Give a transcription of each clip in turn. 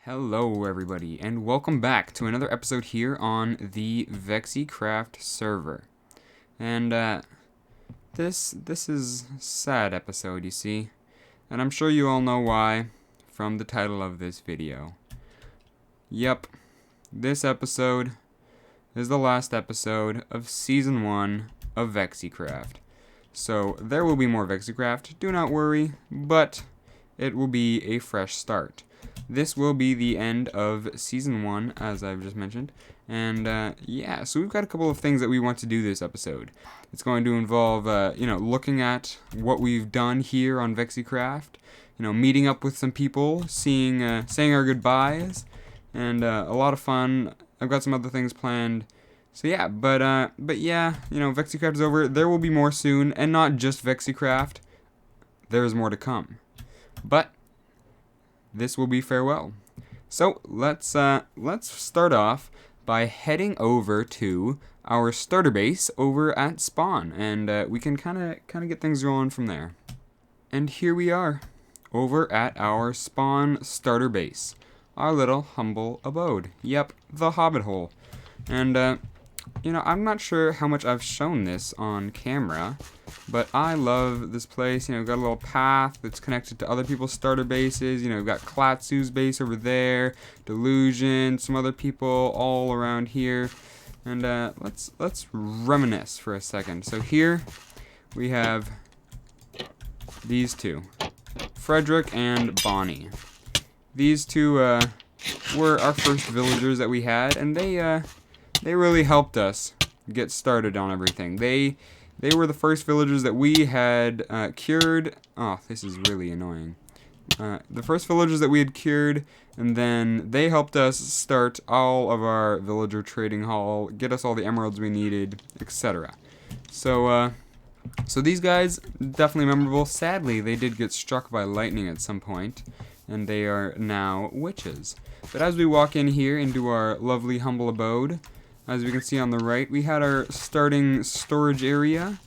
Hello everybody, and welcome back to another episode here on the VexiCraft server. And this is a sad episode, you see, and I'm sure you all know why from the title of this video. Yep, this episode is the last episode of Season 1 of VexiCraft. So there will be more VexiCraft, do not worry, but it will be a fresh start. This will be the end of Season 1, as I've just mentioned. And, yeah, so we've got a couple of things that we want to do this episode. It's going to involve, looking at what we've done here on VexiCraft. Meeting up with some people, saying our goodbyes, and a lot of fun. I've got some other things planned. So, yeah, but yeah, VexiCraft is over. There will be more soon, and not just VexiCraft. There's more to come. But this will be farewell. So let's start off by heading over to our starter base over at Spawn, and we can kind of get things rolling from there. And here we are, over at our Spawn starter base, our little humble abode. Yep, the Hobbit hole. And I'm not sure how much I've shown this on camera, but I love this place. We've got a little path that's connected to other people's starter bases. We've got Klatsu's base over there, Delusion, some other people all around here. And let's reminisce for a second. So here we have these two, Frederick and Bonnie. These two were our first villagers that we had, and they really helped us get started on everything. They were the first villagers that we had cured. Oh, this is really annoying. The first villagers that we had cured, and then they helped us start all of our villager trading hall, get us all the emeralds we needed, etc. So these guys, definitely memorable. Sadly, they did get struck by lightning at some point, and they are now witches. But as we walk in here into our lovely humble abode, as we can see on the right, we had our starting storage area.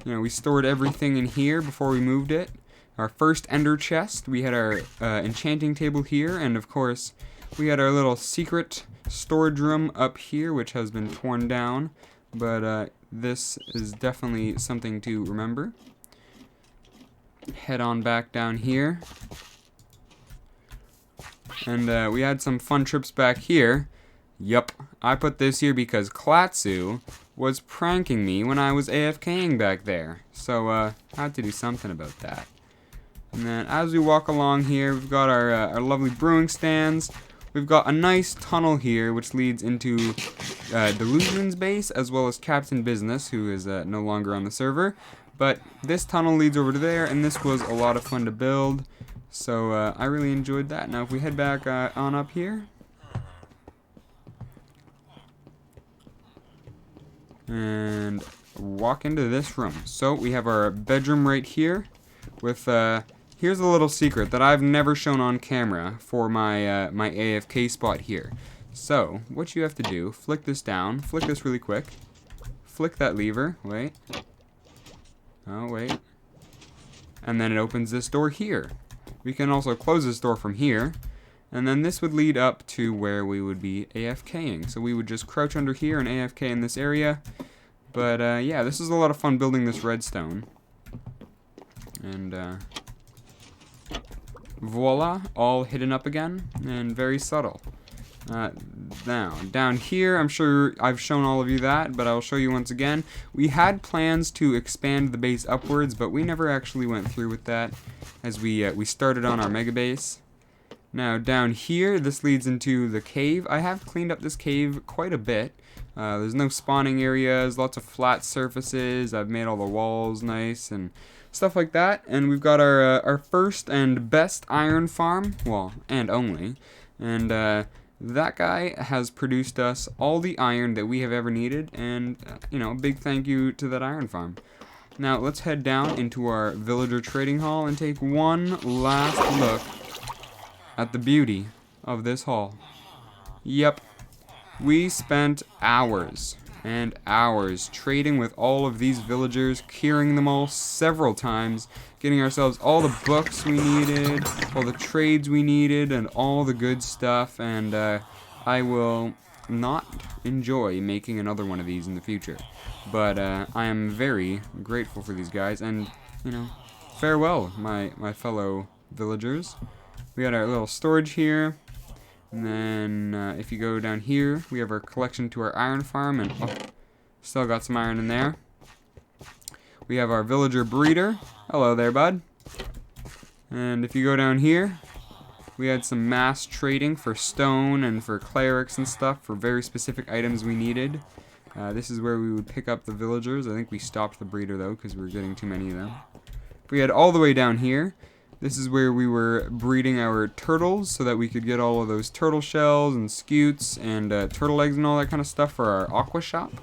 We stored everything in here before we moved it. Our first ender chest, we had our enchanting table here, and of course, we had our little secret storage room up here, which has been torn down, but this is definitely something to remember. Head on back down here. And we had some fun trips back here. Yup, I put this here because Klatsu was pranking me when I was AFKing back there. So, I had to do something about that. And then as we walk along here, we've got our lovely brewing stands. We've got a nice tunnel here, which leads into Delusion's base, as well as Captain Business, who is no longer on the server. But this tunnel leads over to there, and this was a lot of fun to build. So, I really enjoyed that. Now, if we head back on up here, and walk into this room. So we have our bedroom right here with here's a little secret that I've never shown on camera for my my AFK spot here. So what you have to do, flick this down, flick this really quick, flick that lever, wait, oh wait, and then it opens this door here. We can also close this door from here, and then this would lead up to where we would be AFKing. So we would just crouch under here and AFK in this area. But yeah, this is a lot of fun building this redstone. And voila, all hidden up again and very subtle. Now, down here, I'm sure I've shown all of you that, but I'll show you once again. We had plans to expand the base upwards, but we never actually went through with that as we started on our mega base. Now down here, this leads into the cave. I have cleaned up this cave quite a bit. There's no spawning areas, lots of flat surfaces. I've made all the walls nice and stuff like that. And we've got our first and best iron farm, well, and only. And that guy has produced us all the iron that we have ever needed. And, a big thank you to that iron farm. Now let's head down into our villager trading hall and take one last look at the beauty of this hall. Yep, we spent hours and hours trading with all of these villagers, curing them all several times, getting ourselves all the books we needed, all the trades we needed, and all the good stuff. And I will not enjoy making another one of these in the future. But I am very grateful for these guys, and, you know, farewell, my fellow villagers. We got our little storage here. And then, if you go down here, we have our collection to our iron farm, and still got some iron in there. We have our villager breeder. Hello there, bud. And if you go down here, we had some mass trading for stone and for clerics and stuff for very specific items we needed. This is where we would pick up the villagers. I think we stopped the breeder, though, because we were getting too many of them. We had all the way down here. This is where we were breeding our turtles so that we could get all of those turtle shells and scutes and turtle eggs and all that kind of stuff for our aqua shop.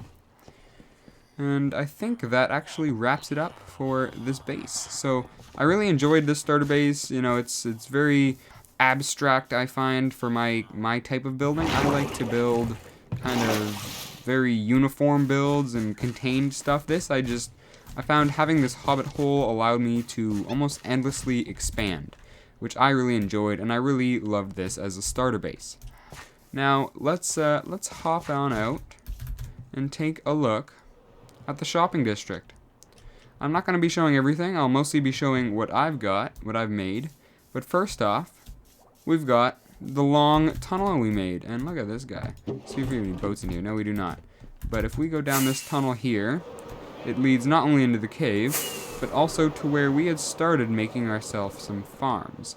And I think that actually wraps it up for this base. So I really enjoyed this starter base. You know, it's very abstract, I find, for my type of building. I like to build kind of very uniform builds and contained stuff. I found having this hobbit hole allowed me to almost endlessly expand, which I really enjoyed, and I really loved this as a starter base. Now, let's hop on out and take a look at the shopping district. I'm not going to be showing everything. I'll mostly be showing what I've got, what I've made. But first off, we've got the long tunnel we made. And look at this guy. Let's see if we have any boats in here. No, we do not. But if we go down this tunnel here, it leads not only into the cave, but also to where we had started making ourselves some farms.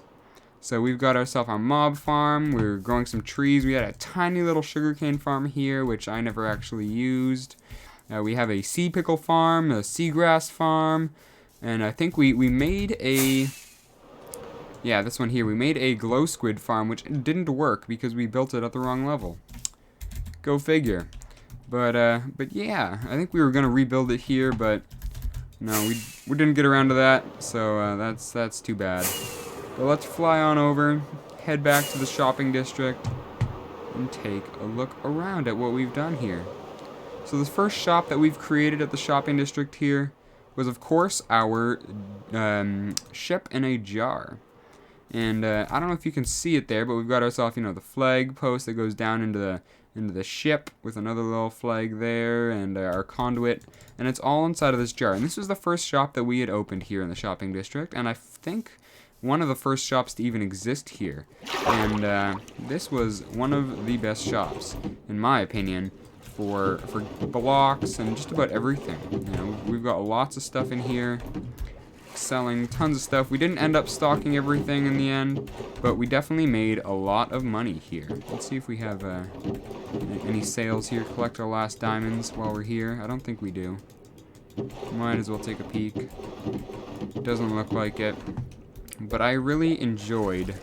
So we've got ourselves our mob farm, we were growing some trees, we had a tiny little sugarcane farm here, which I never actually used. We have a sea pickle farm, a seagrass farm, and I think we made a... Yeah, this one here, we made a glow squid farm, which didn't work because we built it at the wrong level. Go figure. But yeah, I think we were gonna rebuild it here, but no, we didn't get around to that, so that's too bad. But let's fly on over, head back to the shopping district, and take a look around at what we've done here. So the first shop that we've created at the shopping district here was, of course, our ship in a jar. And I don't know if you can see it there, but we've got ourselves, you know, the flag post that goes down into the ship with another little flag there, and our conduit, and it's all inside of this jar. And this was the first shop that we had opened here in the shopping district, and I think one of the first shops to even exist here. And this was one of the best shops, in my opinion, for blocks and just about everything. You know, we've got lots of stuff in here, selling tons of stuff. We didn't end up stocking everything in the end, but we definitely made a lot of money here. Let's see if we have any sales here. Collect our last diamonds while we're here. I don't think we do. Might as well take a peek. Doesn't look like it. But I really enjoyed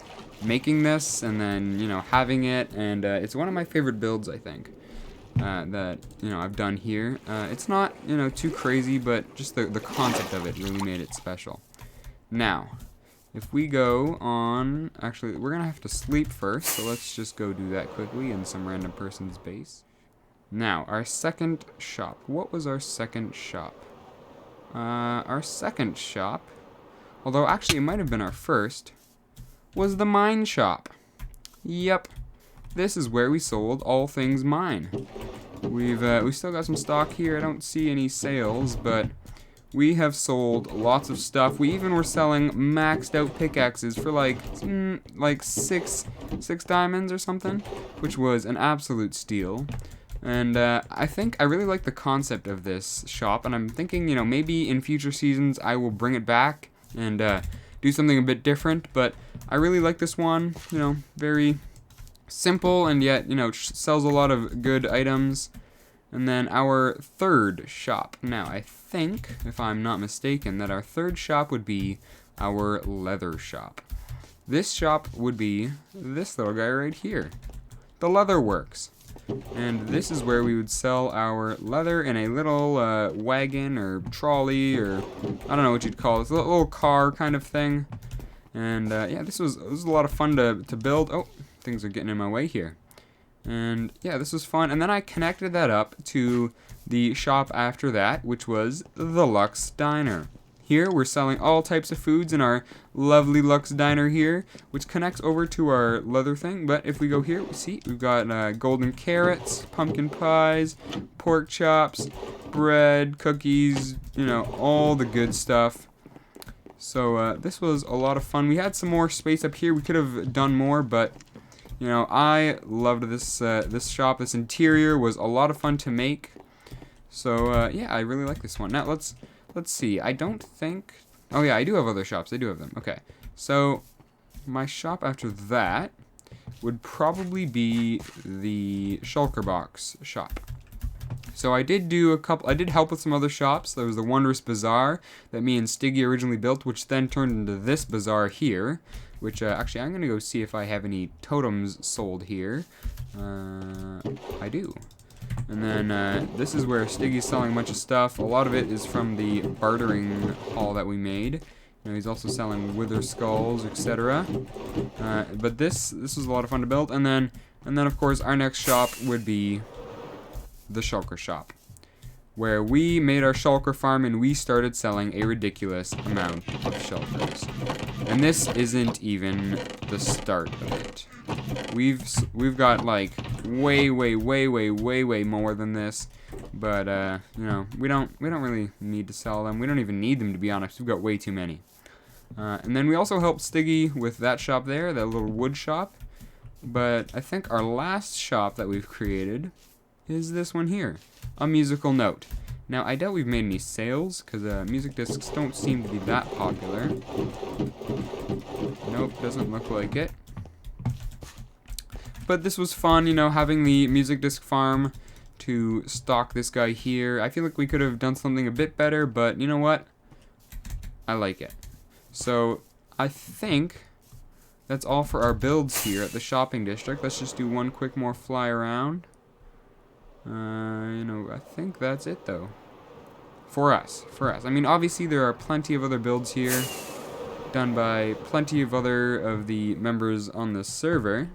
making this and then, you know, having it, and it's one of my favorite builds, I think. That, you know, I've done here. It's not, you know, too crazy, but just the concept of it really made it special. Now, if we go on, actually, we're gonna have to sleep first, so let's just go do that quickly in some random person's base. Now, our second shop. What was our second shop? Our second shop, although actually it might have been our first, was the mine shop. Yep. This is where we sold all things mine. We've still got some stock here. I don't see any sales, but we have sold lots of stuff. We even were selling maxed out pickaxes for like six diamonds or something, which was an absolute steal. And I think I really like the concept of this shop, and I'm thinking, you know, maybe in future seasons I will bring it back and do something a bit different. But I really like this one. You know, very simple, and yet, you know, sells a lot of good items. And then our third shop. Now, I think, if I'm not mistaken, that our third shop would be our leather shop. This shop would be this little guy right here, the Leather Works. And this is where we would sell our leather in a little wagon or trolley, or I don't know what you'd call it. It's a little car kind of thing. And yeah, this was a lot of fun to build. Oh, things are getting in my way here. And yeah, this was fun. And then I connected that up to the shop after that, which was the Lux Diner. Here we're selling all types of foods in our lovely Lux Diner here, which connects over to our leather thing. But if we go here, we see we've got golden carrots, pumpkin pies, pork chops, bread, cookies, you know, all the good stuff. So this was a lot of fun. We had some more space up here. We could have done more, but you know, I loved this this shop. This interior was a lot of fun to make. So yeah, I really like this one. Now let's see. I don't think. Oh yeah, I do have other shops. I do have them. Okay, so my shop after that would probably be the Shulker Box shop. So I did do a couple. I did help with some other shops. There was the Wondrous Bazaar that me and Stiggy originally built, which then turned into this bazaar here. Which actually, I'm gonna go see if I have any totems sold here. I do. And then this is where Stiggy's selling a bunch of stuff. A lot of it is from the bartering haul that we made. You know, he's also selling wither skulls, etc. But this was a lot of fun to build. And then of course our next shop would be the Shulker shop, where we made our Shulker farm and we started selling a ridiculous amount of Shulkers. And this isn't even the start of it. We've got like way more than this, but you know, we don't really need to sell them. We don't even need them, to be honest. We've got way too many. And then we also helped Stiggy with that shop there, that little wood shop. But I think our last shop that we've created is this one here, a musical note. Now, I doubt we've made any sales, because music discs don't seem to be that popular. Nope, doesn't look like it. But this was fun, you know, having the music disc farm to stock this guy here. I feel like we could have done something a bit better, but you know what? I like it. So, I think that's all for our builds here at the shopping district. Let's just do one quick more fly around. You know, I think that's it though. For us. I mean, obviously there are plenty of other builds here done by plenty of other of the members on this server.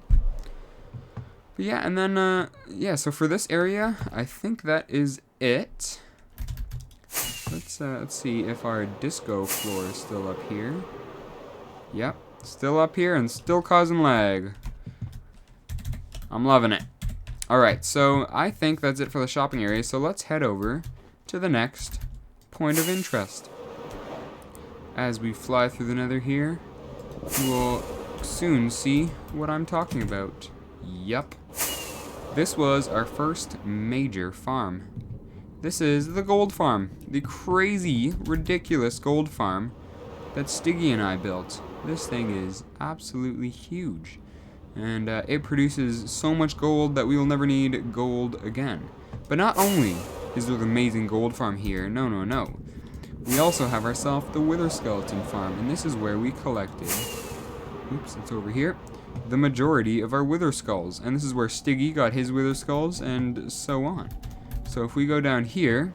But yeah, and then, yeah, so for this area, I think that is it. Let's see if our disco floor is still up here. Yep, still up here and still causing lag. I'm loving it. Alright, so I think that's it for the shopping area, so let's head over to the next point of interest. As we fly through the nether here, you will soon see what I'm talking about. Yup. This was our first major farm. This is the gold farm. The crazy, ridiculous gold farm that Stiggy and I built. This thing is absolutely huge. And it produces so much gold that we will never need gold again. But not only is there the amazing gold farm here, no. We also have ourselves the wither skeleton farm, and this is where we collected, oops, it's over here, the majority of our wither skulls. And this is where Stiggy got his wither skulls, and so on. So if we go down here,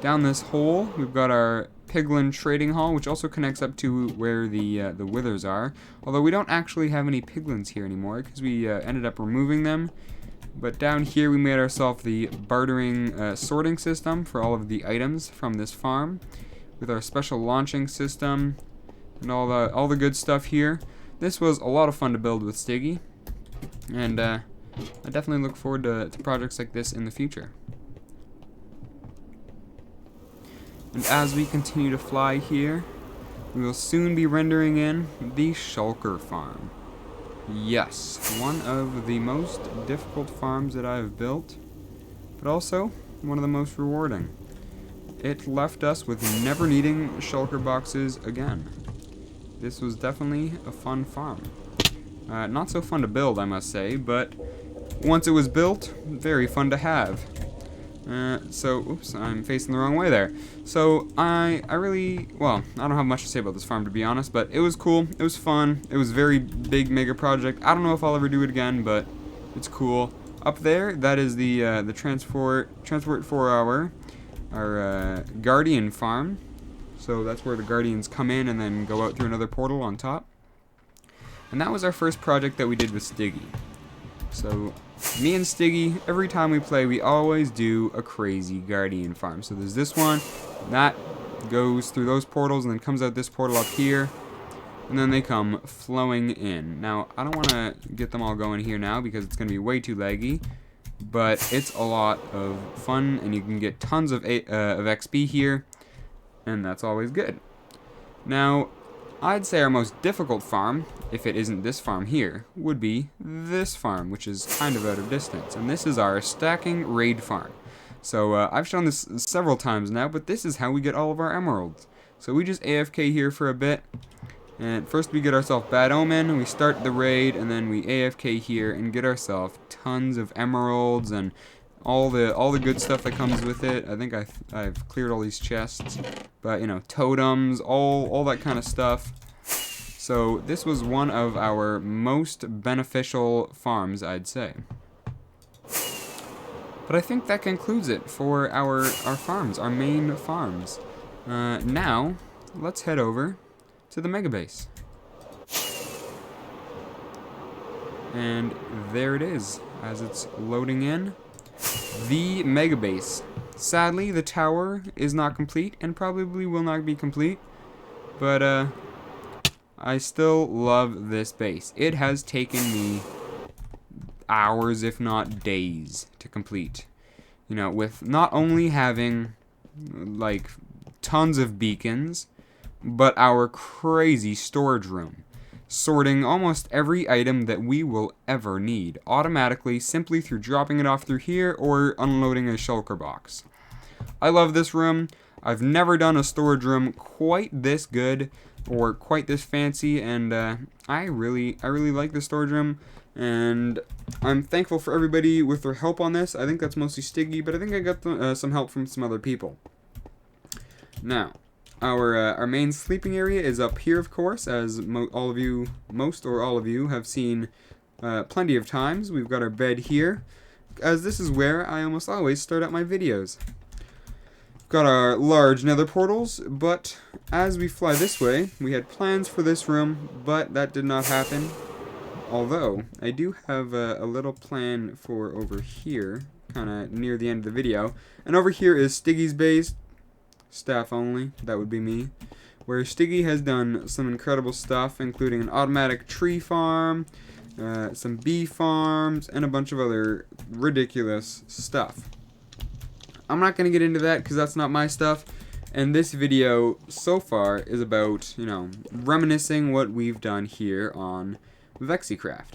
down this hole, we've got our Piglin Trading Hall, which also connects up to where the withers are. Although we don't actually have any piglins here anymore, because we ended up removing them. But down here we made ourselves the bartering sorting system for all of the items from this farm, with our special launching system and all the good stuff here. This was a lot of fun to build with Stiggy, and I definitely look forward to projects like this in the future. And as we continue to fly here, we will soon be rendering in the Shulker farm. Yes, one of the most difficult farms that I have built, but also one of the most rewarding. It left us with never needing Shulker boxes again. This was definitely a fun farm. Not so fun to build, I must say, but once it was built, very fun to have. Oops, I'm facing the wrong way there. So, I really, well, I don't have much to say about this farm, to be honest, but it was cool, it was fun, it was a very big mega project. I don't know if I'll ever do it again, but it's cool. Up there, that is the transport for our Guardian farm. So that's where the Guardians come in and then go out through another portal on top. And that was our first project that we did with Stiggy. So, me and Stiggy, every time we play, we always do a crazy Guardian farm. So there's this one, that goes through those portals and then comes out this portal up here. And then they come flowing in. Now, I don't want to get them all going here now because it's going to be way too laggy. But it's a lot of fun, and you can get tons of XP here. And that's always good. Now, I'd say our most difficult farm, if it isn't this farm here, would be this farm, which is kind of out of distance. And this is our stacking raid farm. So, I've shown this several times now, but this is how we get all of our emeralds. So we just AFK here for a bit. And first we get ourselves Bad Omen, we start the raid, and then we AFK here and get ourselves tons of emeralds and all the good stuff that comes with it. I think I've cleared all these chests, but you know, totems, all that kind of stuff. So this was one of our most beneficial farms, I'd say. But I think that concludes it for our farms, our main farms. Now let's head over to the mega base. And there it is, as it's loading in. The mega base. Sadly, the tower is not complete, and probably will not be complete. But, I still love this base. It has taken me hours, if not days, to complete. You know, with not only having, like, tons of beacons, but our crazy storage room, sorting almost every item that we will ever need automatically simply through dropping it off through here or unloading a shulker box. I love this room. I've never done a storage room quite this good or quite this fancy, and I really like the storage room, and I'm thankful for everybody with their help on this. I think that's mostly Stiggy, but I think I got some help from some other people. Now, our main sleeping area is up here, of course, as most all of you have seen plenty of times. We've got our bed here, as this is where I almost always start out my videos. Got our large nether portals, but as we fly this way, we had plans for this room, but that did not happen. Although, I do have a little plan for over here, kind of near the end of the video. And over here is Stiggy's base. Staff only, that would be me, where Stiggy has done some incredible stuff, including an automatic tree farm, some bee farms, and a bunch of other ridiculous stuff. I'm not going to get into that because that's not my stuff, and this video so far is about, you know, reminiscing what we've done here on VexiCraft.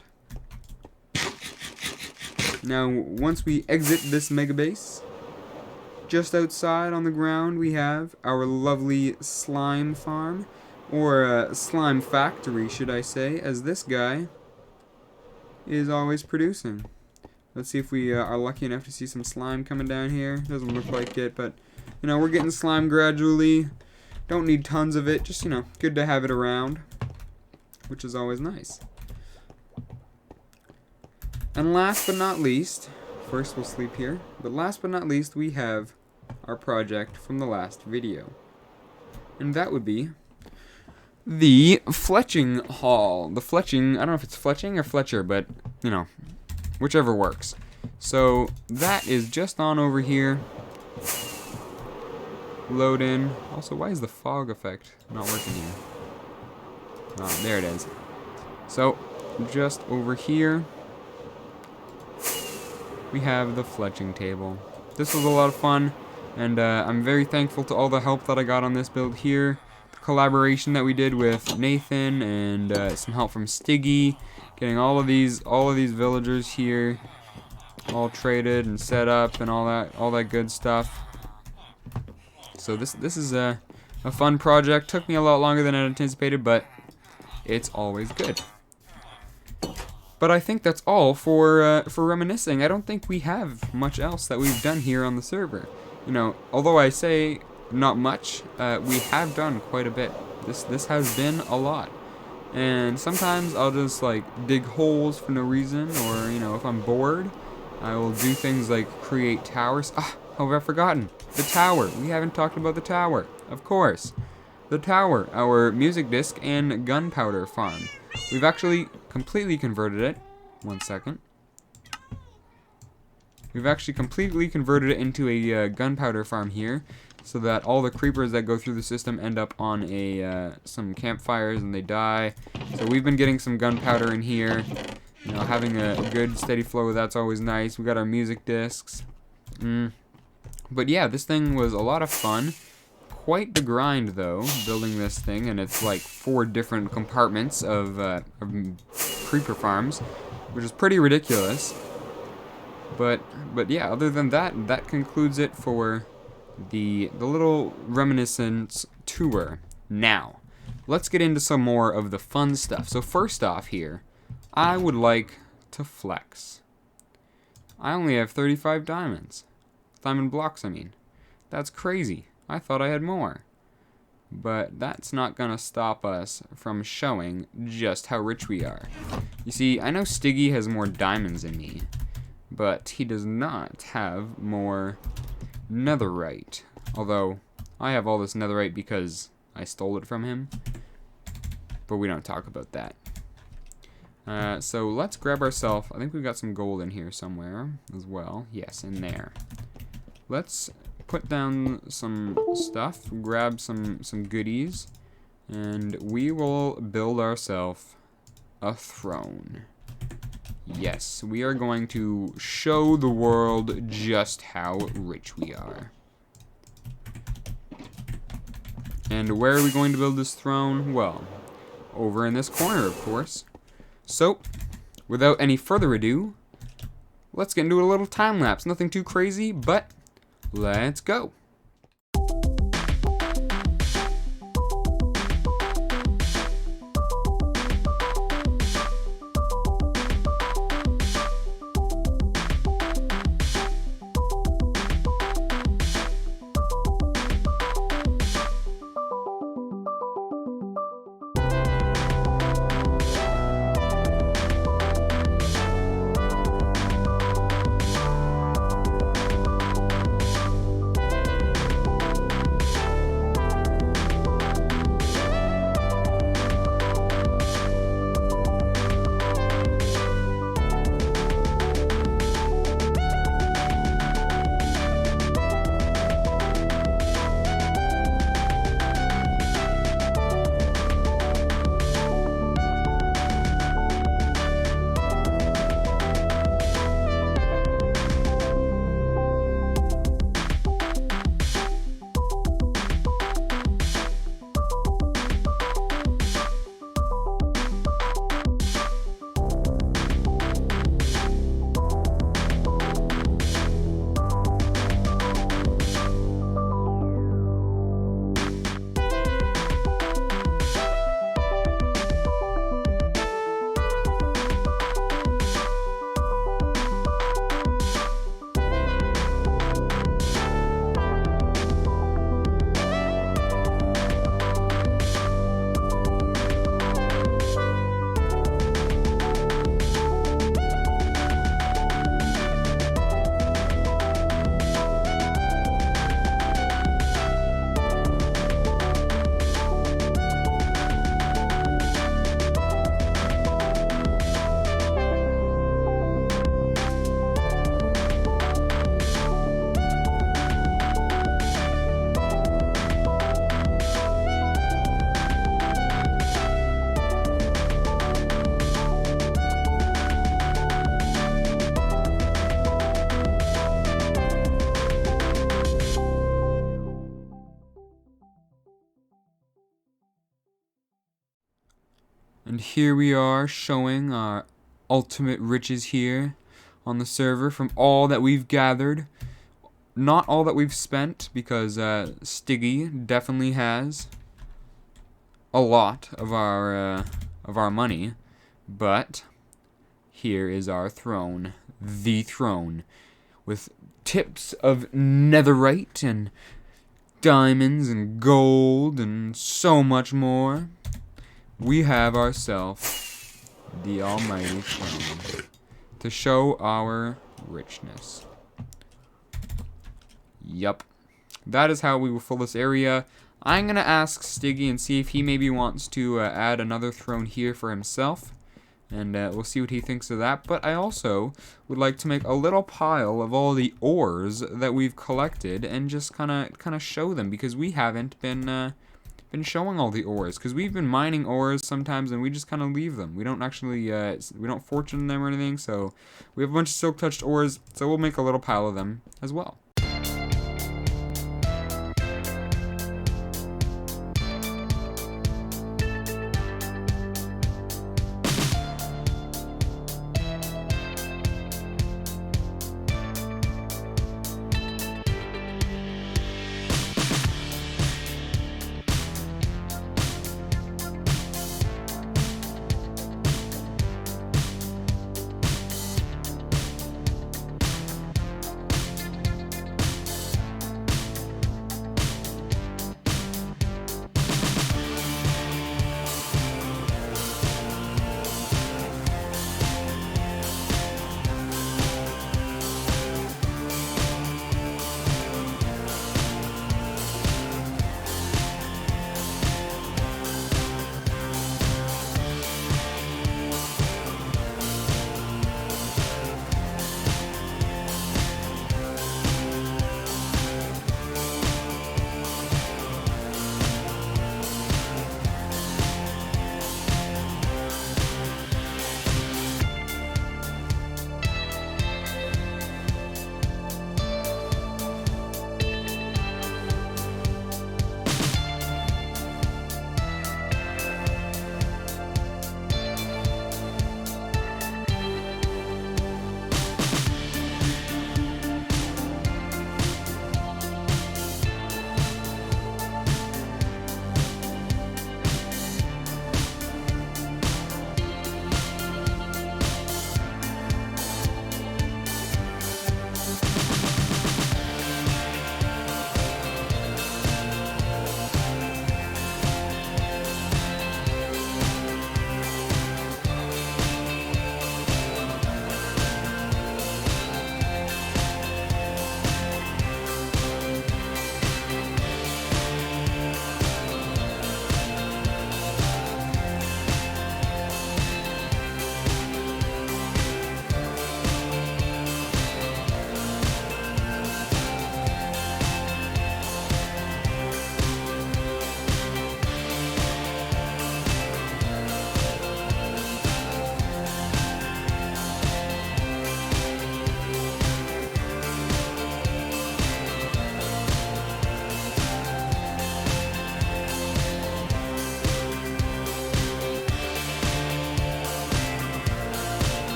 Now, once we exit this mega base, just outside on the ground we have our lovely slime farm, or slime factory should I say, as this guy is always producing. Let's see if we are lucky enough to see some slime coming down here. Doesn't look like it, but you know, we're getting slime gradually. Don't need tons of it, just, you know, good to have it around, which is always nice. And last but not least, first we'll sleep here, but last but not least we have our project from the last video, and that would be the fletching hall. The fletching, I don't know if it's fletching or Fletcher, but you know, whichever works. So that is just on over here. Load in. Also, why is the fog effect not working here? Oh, there it is. So just over here we have the fletching table. This was a lot of fun. And I'm very thankful to all the help that I got on this build here. The collaboration that we did with Nathan and some help from Stiggy, getting all of these villagers here, all traded and set up and all that good stuff. So this is a fun project. Took me a lot longer than I anticipated, but it's always good. But I think that's all for reminiscing. I don't think we have much else that we've done here on the server. You know, although I say not much, we have done quite a bit. This has been a lot. And sometimes I'll just like dig holes for no reason, or you know, if I'm bored, I will do things like create towers. Ah, how have I forgotten? The tower. We haven't talked about the tower. Of course. The tower, our music disc and gunpowder farm. We've actually completely converted it. 1 second. we've actually completely converted it into a gunpowder farm here, so that all the creepers that go through the system end up on some campfires and they die. So we've been getting some gunpowder in here, you know, having a good steady flow. That's always nice. We got our music discs. But yeah, this thing was a lot of fun. Quite the grind though, building this thing, and it's like 4 different compartments of creeper farms, which is pretty ridiculous. But yeah, other than that, that concludes it for the little reminiscence tour. Now, let's get into some more of the fun stuff. So first off here, I would like to flex. I only have 35 diamonds. Diamond blocks, I mean. That's crazy. I thought I had more. But that's not gonna stop us from showing just how rich we are. You see, I know Stiggy has more diamonds than me, but he does not have more netherite. Although, I have all this netherite because I stole it from him. But we don't talk about that. So let's grab ourselves, I think we've got some gold in here somewhere as well. Yes, in there. Let's put down some stuff, grab some goodies, and we will build ourselves a throne. Yes, we are going to show the world just how rich we are. And where are we going to build this throne? Well, over in this corner, of course. So, without any further ado, let's get into a little time lapse. Nothing too crazy, but let's go. And here we are showing our ultimate riches here on the server from all that we've gathered. Not all that we've spent, because Stiggy definitely has a lot of our money. But here is our throne, the throne, with tips of netherite and diamonds and gold and so much more. We have ourselves the almighty throne to show our richness. Yup. That is how we will fill this area. I'm going to ask Stiggy and see if he maybe wants to add another throne here for himself. and we'll see what he thinks of that. But I also would like to make a little pile of all the ores that we've collected and just kind of show them, because we haven't been showing all the ores, because we've been mining ores sometimes and we just kind of leave them. We don't actually we don't fortune them or anything. So we have a bunch of silk touched ores, so we'll make a little pile of them as well.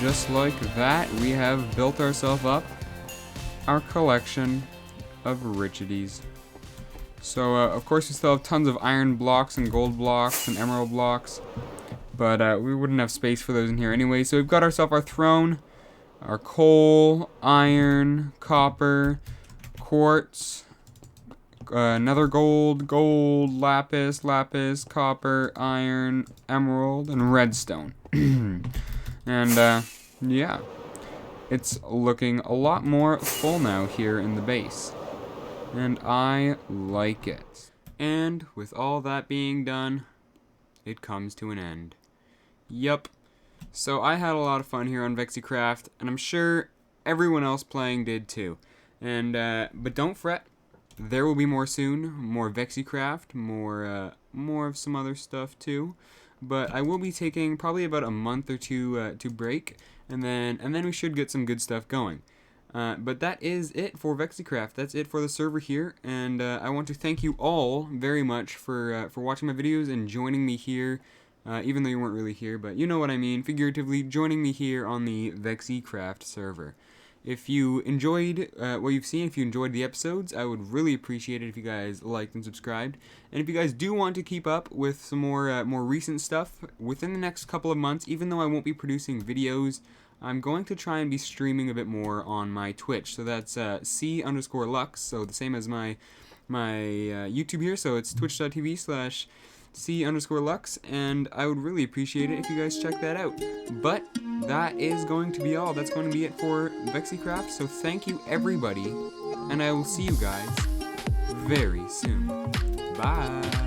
Just like that, we have built ourselves up our collection of richities. So, of course, we still have tons of iron blocks and gold blocks and emerald blocks, but we wouldn't have space for those in here anyway. So we've got ourselves our throne, our coal, iron, copper, quartz, another gold, lapis, copper, iron, emerald, and redstone. And, yeah, it's looking a lot more full now here in the base, and I like it. And with all that being done, it comes to an end. Yup. So I had a lot of fun here on VexiCraft, and I'm sure everyone else playing did too. And, but don't fret, there will be more soon, more VexiCraft, more of some other stuff too. But I will be taking probably about a month or two to break, and then we should get some good stuff going. But that is it for VexiCraft. That's it for the server here, and I want to thank you all very much for watching my videos and joining me here, even though you weren't really here, but you know what I mean, figuratively joining me here on the VexiCraft server. If you enjoyed what you've seen, if you enjoyed the episodes, I would really appreciate it if you guys liked and subscribed. And if you guys do want to keep up with some more recent stuff within the next couple of months, even though I won't be producing videos, I'm going to try and be streaming a bit more on my Twitch. So that's C_Lux, so the same as my YouTube here. So it's twitch.tv/C_Lux, and I would really appreciate it if you guys check that out. But that is going to be all. That's going to be it for VexiCraft. So thank you, everybody, and I will see you guys very soon. Bye!